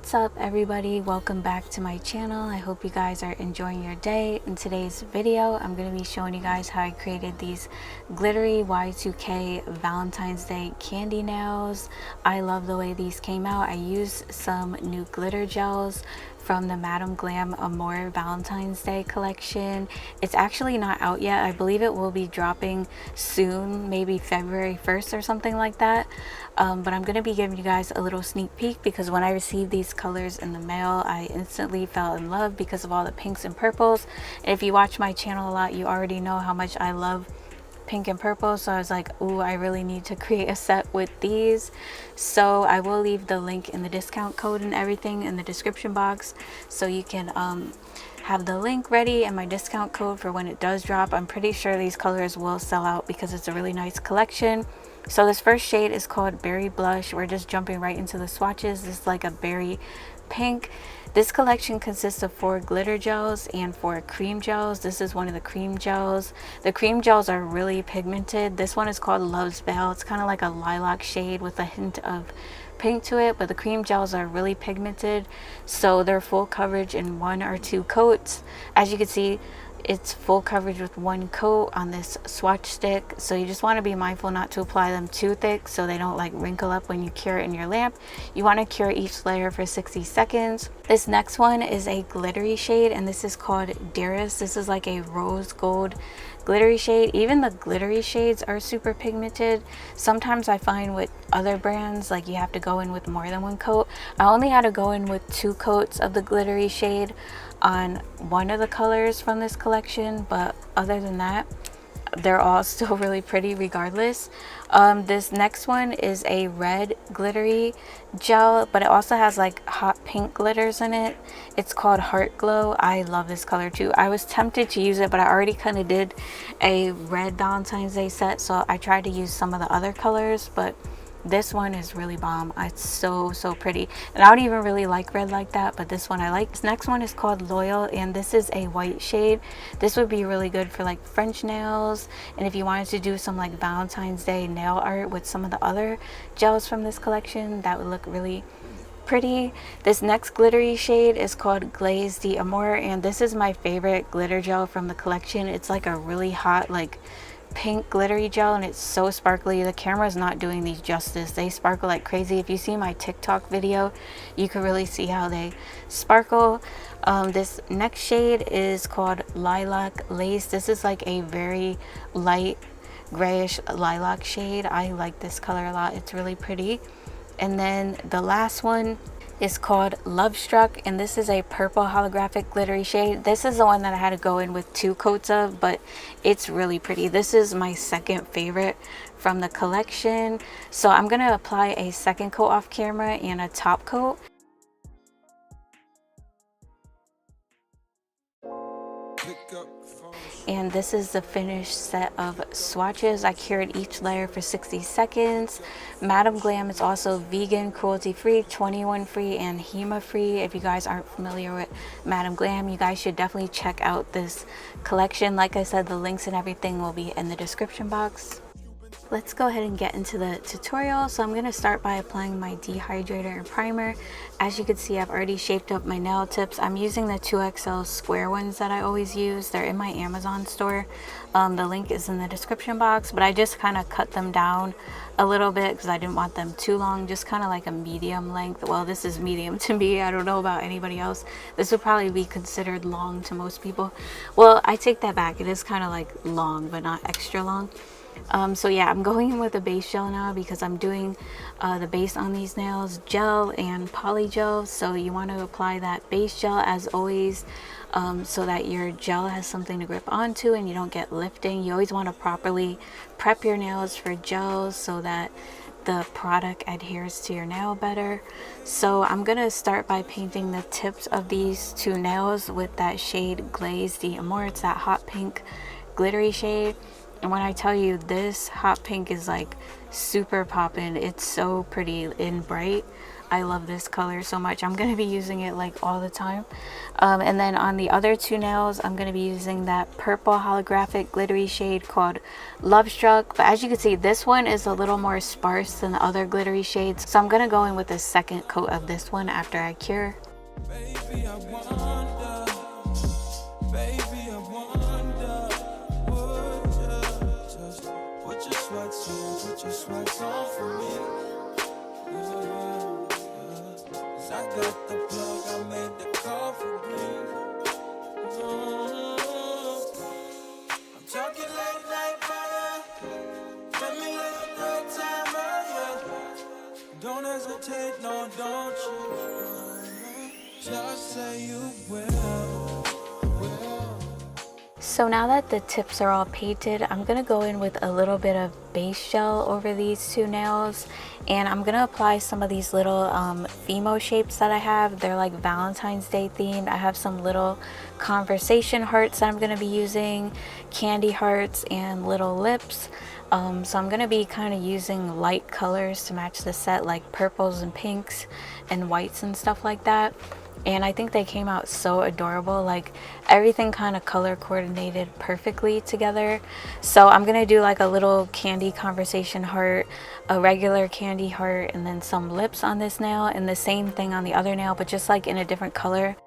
What's up everybody, welcome back to my channel. I hope you guys are enjoying your day. In today's video I'm going to be showing you guys how I created these glittery Y2K Valentine's Day candy nails. I love the way these came out. I used some new glitter gels from the Glam Amour Valentine's Day collection. It's actually not out yet. I believe it will be dropping soon, maybe February 1st or something like that. But I'm going to be giving you guys a little sneak peek because when I received these colors in the mail, I instantly fell in love because of all the pinks and purples. And if you watch my channel a lot, you already know how much I love pink and purple, so I was like, ooh, I really need to create a set with these. So I will leave the link in the discount code and everything in the description box, so you can have the link ready and my discount code for when it does drop. I'm pretty sure these colors will sell out because it's a really nice collection. So this first shade is called Berry Blush. We're just jumping right into the swatches. This is like a berry pink. This collection consists of 4 glitter gels and 4 cream gels. This is one of the cream gels. The cream gels are really pigmented. This one is called Love's Veil. It's kind of like a lilac shade with a hint of pink to it, but the cream gels are really pigmented, so they're full coverage in 1 or 2 coats. As you can see, it's full coverage with 1 coat on this swatch stick, so you just want to be mindful not to apply them too thick so they don't like wrinkle up when you cure it in your lamp. You want to cure each layer for 60 seconds. This next one is a glittery shade and this is called Dearest. This is like a rose gold glittery shade. Even the glittery shades are super pigmented. Sometimes I find with other brands like you have to go in with more than 1 coat. I only had to go in with 2 coats of the glittery shade on one of the colors from this collection, but other than that they're all still really pretty regardless. This next one is a red glittery gel, but it also has like hot pink glitters in it. It's called Heart Glow. I love this color too. I was tempted to use it, but I already kind of did a red Valentine's Day set, so I tried to use some of the other colors, but this one is really bomb. It's so pretty, and I don't even really like red like that, but this one I like. This next one is called Loyal and this is a white shade. This would be really good for like French nails, and if you wanted to do some like Valentine's Day nail art with some of the other gels from this collection, that would look really pretty. This next glittery shade is called Glaze D Amour and this is my favorite glitter gel from the collection. It's like a really hot like pink glittery gel and it's so sparkly. The camera's not doing these justice. They sparkle like crazy. If you see my TikTok video, you can really see how they sparkle. This next shade is called Lilac Lace. This is like a very light grayish lilac shade. I like this color a lot. It's really pretty. And then the last one is called Love Struck and this is a purple holographic glittery shade. This is the one that I had to go in with 2 coats of, but it's really pretty. This is my second favorite from the collection, so I'm gonna apply a second coat off camera and a top coat. And this is the finished set of swatches. I cured each layer for 60 seconds. Glam is also vegan, cruelty free, 21 free, and HEMA free. If you guys aren't familiar with Glam, you guys should definitely check out this collection. Like I said, the links and everything will be in the description box. Let's go ahead and get into the tutorial. So I'm going to start by applying my dehydrator and primer. As you can see, I've already shaped up my nail tips. I'm using the 2XL square ones that I always use. They're in my Amazon store. The link is in the description box, but I just kind of cut them down a little bit because I didn't want them too long, just kind of like a medium length. Well, this is medium to me. I don't know about anybody else. This would probably be considered long to most people. Well, I take that back. It is kind of like long, but not extra long. So yeah, I'm going in with a base gel now because I'm doing the base on these nails, gel and polygel. So you want to apply that base gel as always, so that your gel has something to grip onto and you don't get lifting. You always want to properly prep your nails for gels so that the product adheres to your nail better. So I'm gonna start by painting the tips of these 2 nails with that shade Glaze D Amour. It's that hot pink glittery shade. And when I tell you this hot pink is like super poppin', it's so pretty and bright. I love this color so much. I'm going to be using it like all the time. And then on the other two nails, I'm going to be using that purple holographic glittery shade called Love Struck. But as you can see, this one is a little more sparse than the other glittery shades. So I'm going to go in with a second coat of this one after I cure. Baby, I wonder, baby, I wonder, would you just put your sweats on for me? 'Cause I got the plug, I made the call for green. I'm talking late night fire, let me live a good time, don't hesitate, no, don't you, just say you will. So now that the tips are all painted, I'm going to go in with a little bit of base gel over these two nails, and I'm going to apply some of these little Fimo shapes that I have. They're like Valentine's Day themed. I have some little conversation hearts that I'm going to be using, candy hearts, and little lips. So I'm going to be kind of using light colors to match the set, like purples and pinks and whites and stuff like that. And I think they came out so adorable, like everything kind of color coordinated perfectly together. So I'm gonna do like a little candy conversation heart, a regular candy heart, and then some lips on this nail, and the same thing on the other nail, but just like in a different color.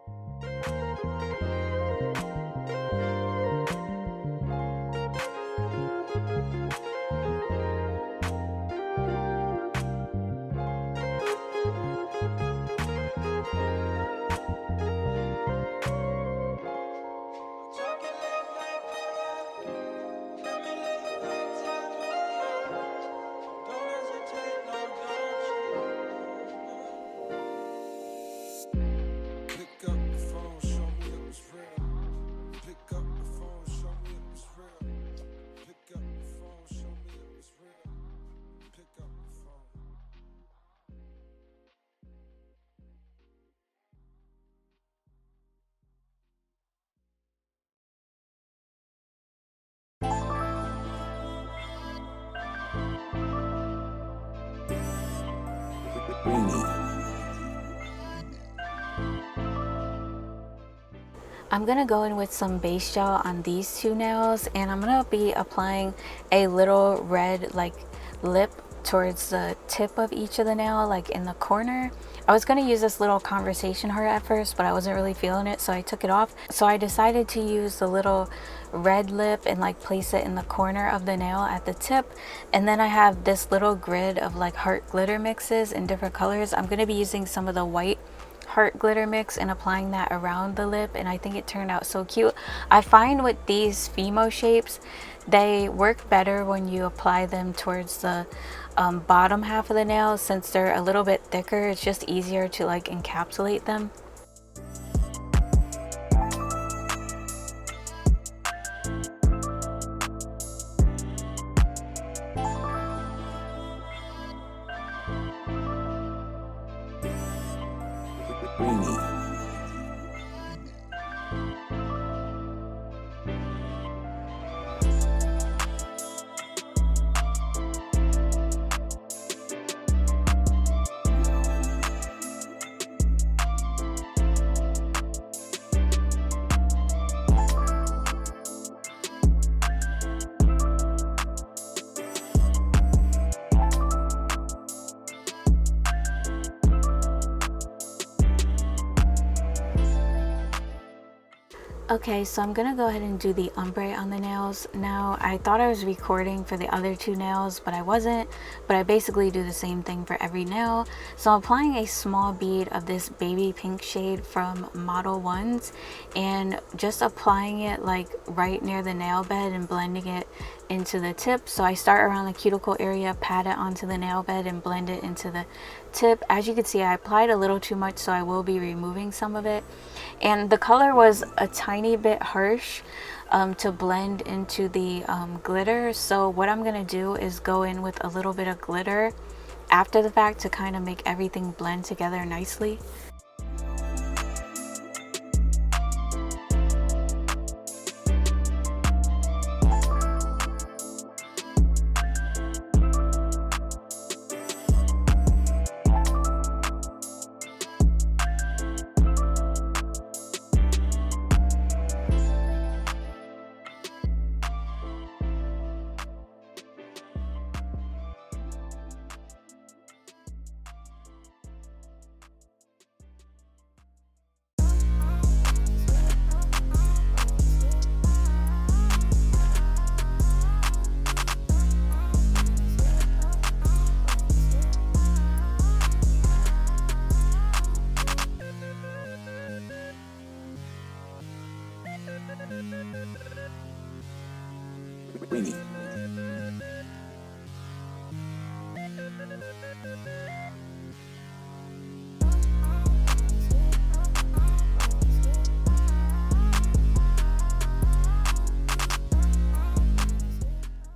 I'm gonna go in with some base gel on these two nails, and I'm gonna be applying a little red like lip towards the tip of each of the nail, like in the corner. I was gonna use this little conversation heart at first, but I wasn't really feeling it, so I took it off. So I decided to use the little red lip and like place it in the corner of the nail at the tip. And then I have this little grid of like heart glitter mixes in different colors. I'm gonna be using some of the white heart glitter mix and applying that around the lip, and I think it turned out so cute. I find with these Fimo shapes, they work better when you apply them towards the bottom half of the nail. Since they're a little bit thicker, it's just easier to like encapsulate them. Okay, so I'm gonna go ahead and do the ombre on the nails. Now, I thought I was recording for the other two nails, but I wasn't. But I basically do the same thing for every nail. So I'm applying a small bead of this baby pink shade from Modelones, and just applying it like right near the nail bed and blending it into the tip. So I start around the cuticle area, pat it onto the nail bed, and blend it into the tip. As you can see, I applied a little too much, so I will be removing some of it. And the color was a tiny bit harsh to blend into the glitter. So what I'm gonna do is go in with a little bit of glitter after the fact to kind of make everything blend together nicely. Winnie.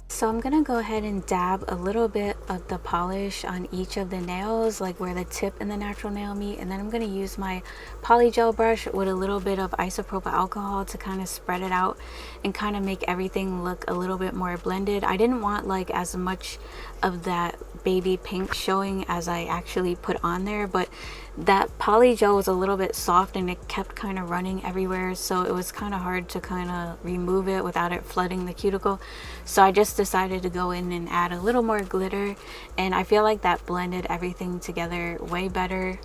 So I'm gonna go ahead and dab a little bit of the polish on each of the nails, like where the tip and the natural nail meet, and then I'm gonna use my Polygel brush with a little bit of isopropyl alcohol to kind of spread it out and kind of make everything look a little bit more blended. I didn't want like as much of that baby pink showing as I actually put on there, but that polygel was a little bit soft and it kept kind of running everywhere, so it was kind of hard to kind of remove it without it flooding the cuticle. So I just decided to go in and add a little more glitter, and I feel like that blended everything together way better.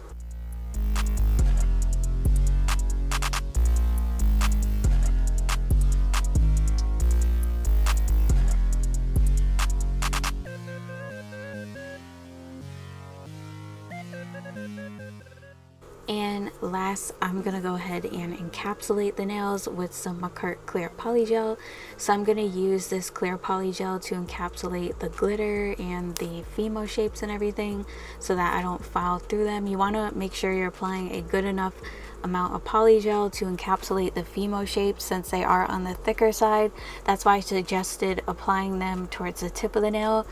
And last, I'm gonna go ahead and encapsulate the nails with some Makartt clear polygel. So I'm gonna use this clear polygel to encapsulate the glitter and the Fimo shapes and everything so that I don't foul through them. You wanna make sure you're applying a good enough amount of polygel to encapsulate the Fimo shapes since they are on the thicker side. That's why I suggested applying them towards the tip of the nail,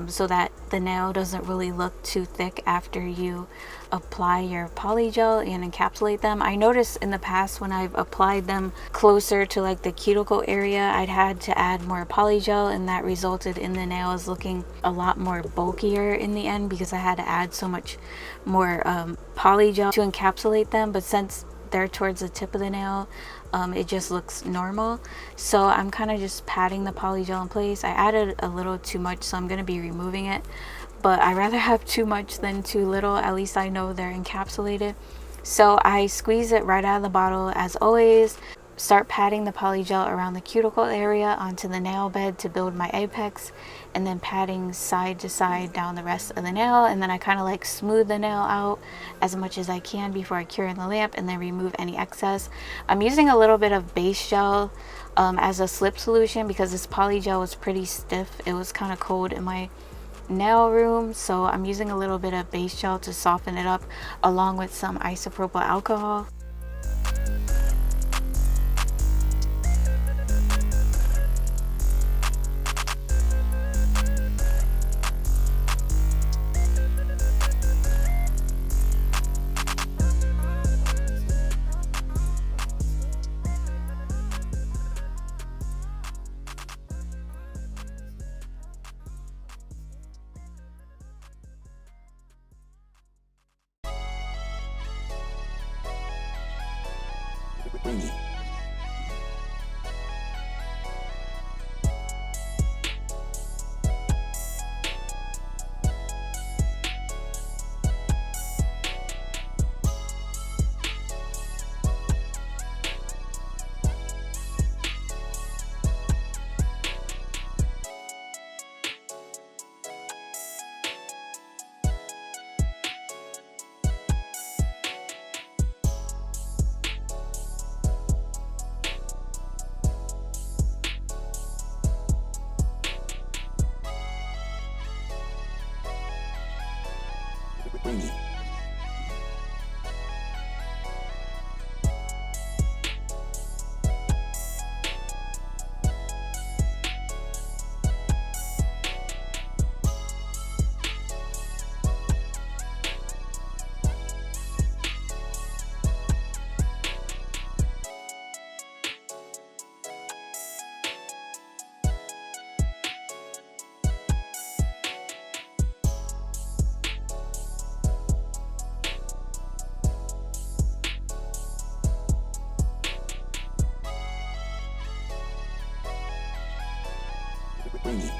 so that the nail doesn't really look too thick after you apply your polygel and encapsulate them. I noticed in the past when I've applied them closer to like the cuticle area, I'd had to add more polygel, and that resulted in the nails looking a lot more bulkier in the end because I had to add so much more polygel to encapsulate them. But since they're towards the tip of the nail, it just looks normal. So I'm kind of just patting the polygel in place. I added a little too much, so I'm going to be removing it, but I rather have too much than too little. At least I know they're encapsulated. So I squeeze it right out of the bottle as always. Start patting the polygel around the cuticle area onto the nail bed to build my apex, and then patting side to side down the rest of the nail, and then I kind of like smooth the nail out as much as I can before I cure in the lamp and then remove any excess. I'm using a little bit of base gel as a slip solution because this polygel was pretty stiff. It was kind of cold in my nail room, so I'm using a little bit of base gel to soften it up along with some isopropyl alcohol. Winnie. Winnie. Winnie.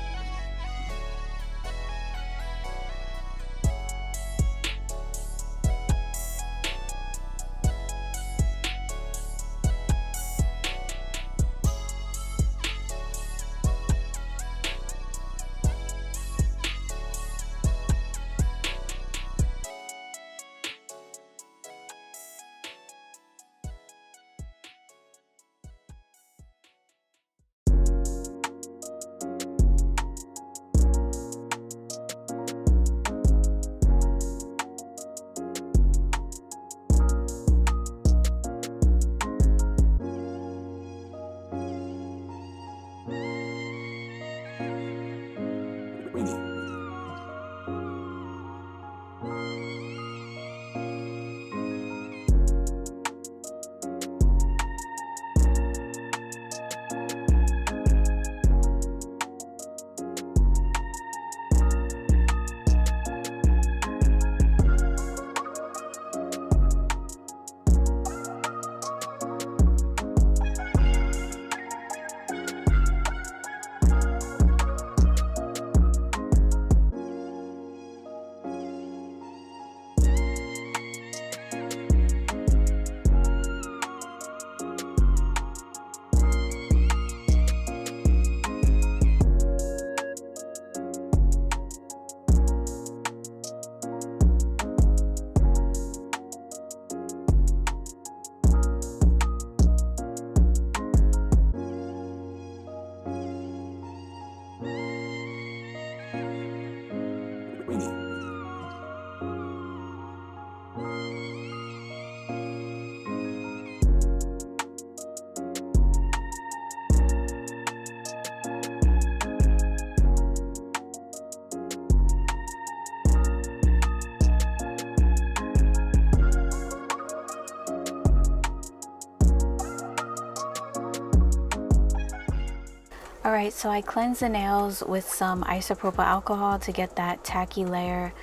Alright, so I cleanse the nails with some isopropyl alcohol to get that tacky layer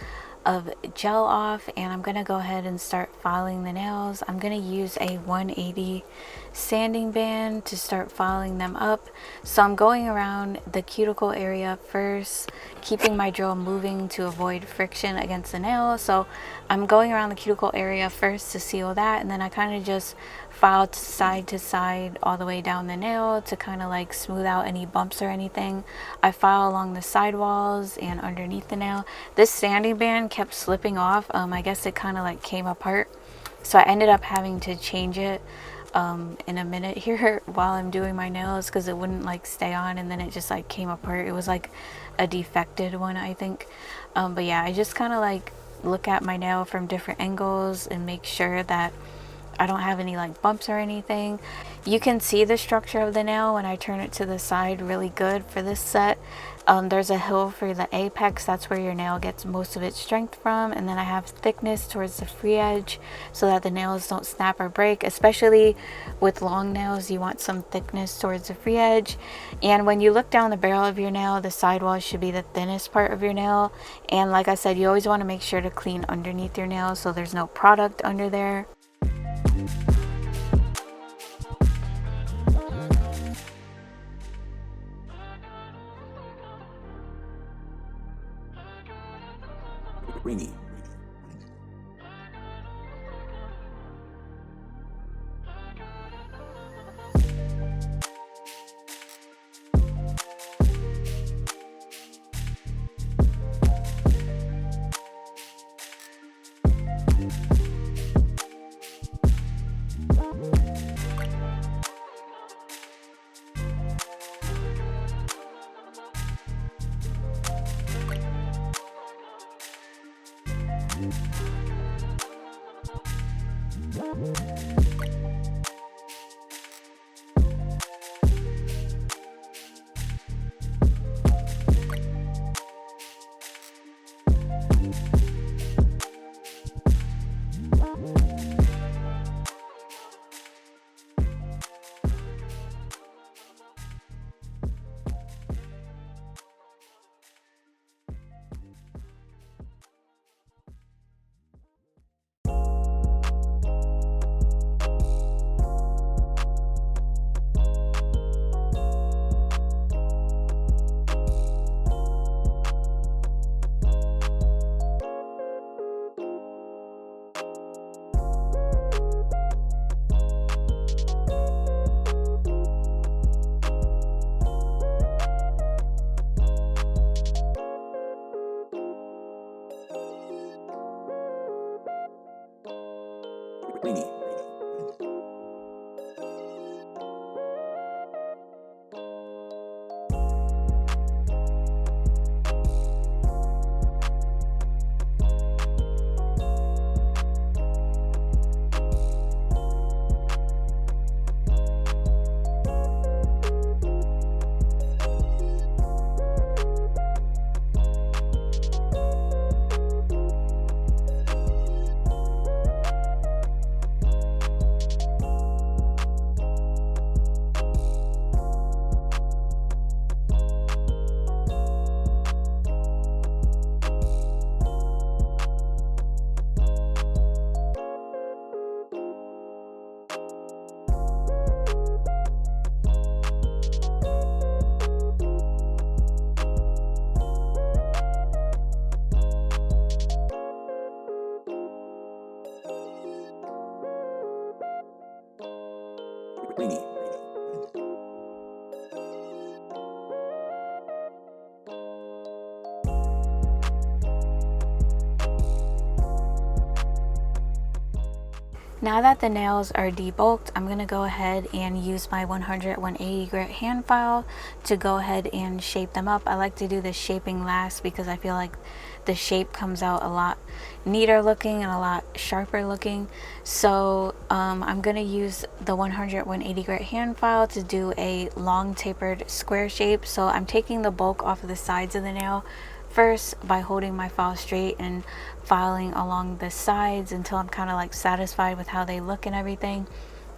of gel off, and I'm gonna go ahead and start filing the nails. I'm gonna use a 180 sanding band to start filing them up. So I'm going around the cuticle area first, keeping my drill moving to avoid friction against the nail. So I'm going around the cuticle area first to seal that, and then I kind of just file side to side all the way down the nail to kind of like smooth out any bumps or anything. I file along the side walls and underneath the nail. This sanding band kept slipping off. I guess it kind of like came apart, so I ended up having to change it in a minute here while I'm doing my nails, because it wouldn't like stay on, and then it just like came apart. It was like a defected one, I think. But yeah, I just kind of like look at my nail from different angles and make sure that I don't have any like bumps or anything. You can see the structure of the nail when I turn it to the side really good for this set. There's a hill for the apex, that's where your nail gets most of its strength from, and then I have thickness towards the free edge so that the nails don't snap or break. Especially with long nails, you want some thickness towards the free edge. And when you look down the barrel of your nail, the sidewall should be the thinnest part of your nail. And like I said, you always want to make sure to clean underneath your nail so there's no product under there. Ringy. Ringy. Ringy. Now that the nails are debulked, I'm going to go ahead and use my 180 grit hand file to go ahead and shape them up. I like to do the shaping last because I feel like the shape comes out a lot neater looking and a lot sharper looking. So I'm going to use the 180 grit hand file to do a long tapered square shape. So I'm taking the bulk off of the sides of the nail first by holding my file straight and filing along the sides until I'm kind of like satisfied with how they look and everything.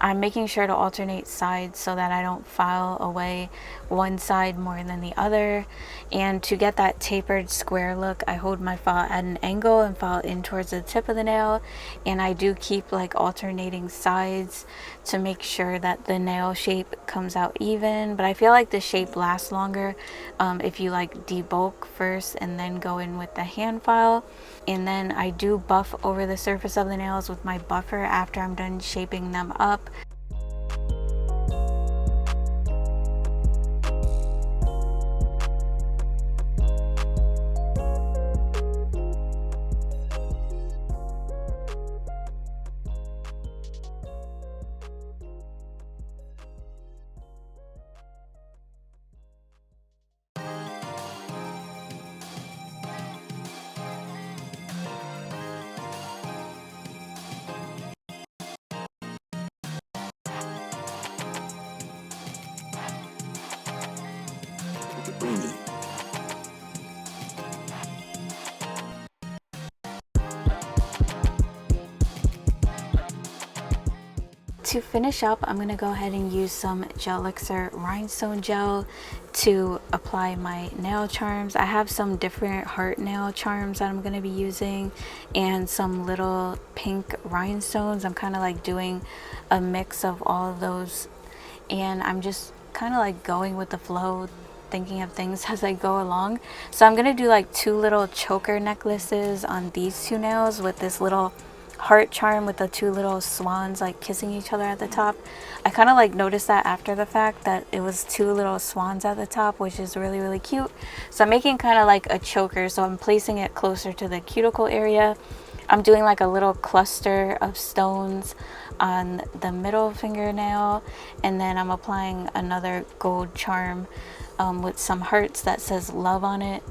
I'm making sure to alternate sides so that I don't file away one side more than the other. And to get that tapered square look, I hold my file at an angle and file in towards the tip of the nail. And I do keep like alternating sides to make sure that the nail shape comes out even. But I feel like the shape lasts longer if you like debulk first and then go in with the hand file. And then I do buff over the surface of the nails with my buffer after I'm done shaping them up. To finish up, I'm going to go ahead and use some Gel Elixir rhinestone gel to apply my nail charms. I have some different heart nail charms that I'm going to be using and some little pink rhinestones. I'm kind of like doing a mix of all of those, and I'm just kind of like going with the flow, thinking of things as I go along. So I'm going to do like 2 little choker necklaces on these 2 nails with this little heart charm with the 2 little swans like kissing each other at the top. I kind of like noticed that after the fact that it was 2 little swans at the top, which is really cute. So I'm making kind of like a choker, so I'm placing it closer to the cuticle area. I'm doing like a little cluster of stones on the middle fingernail, and then I'm applying another gold charm with some hearts that says love on it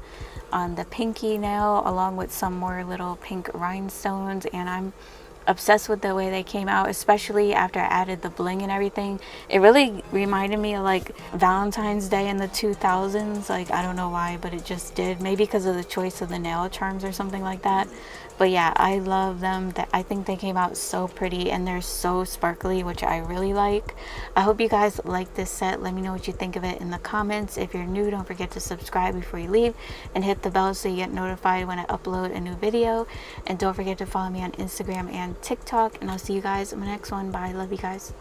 on the pinky nail, along with some more little pink rhinestones. And I'm obsessed with the way they came out, especially after I added the bling and everything. It really reminded me of like Valentine's Day in the 2000s. Like, I don't know why, but it just did. Maybe because of the choice of the nail charms or something like that. But yeah, I love them. I think they came out so pretty and they're so sparkly, which I really like. I hope you guys like this set. Let me know what you think of it in the comments. If you're new, don't forget to subscribe before you leave and hit the bell so you get notified when I upload a new video. And don't forget to follow me on Instagram and TikTok. And I'll see you guys in my next one. Bye. Love you guys.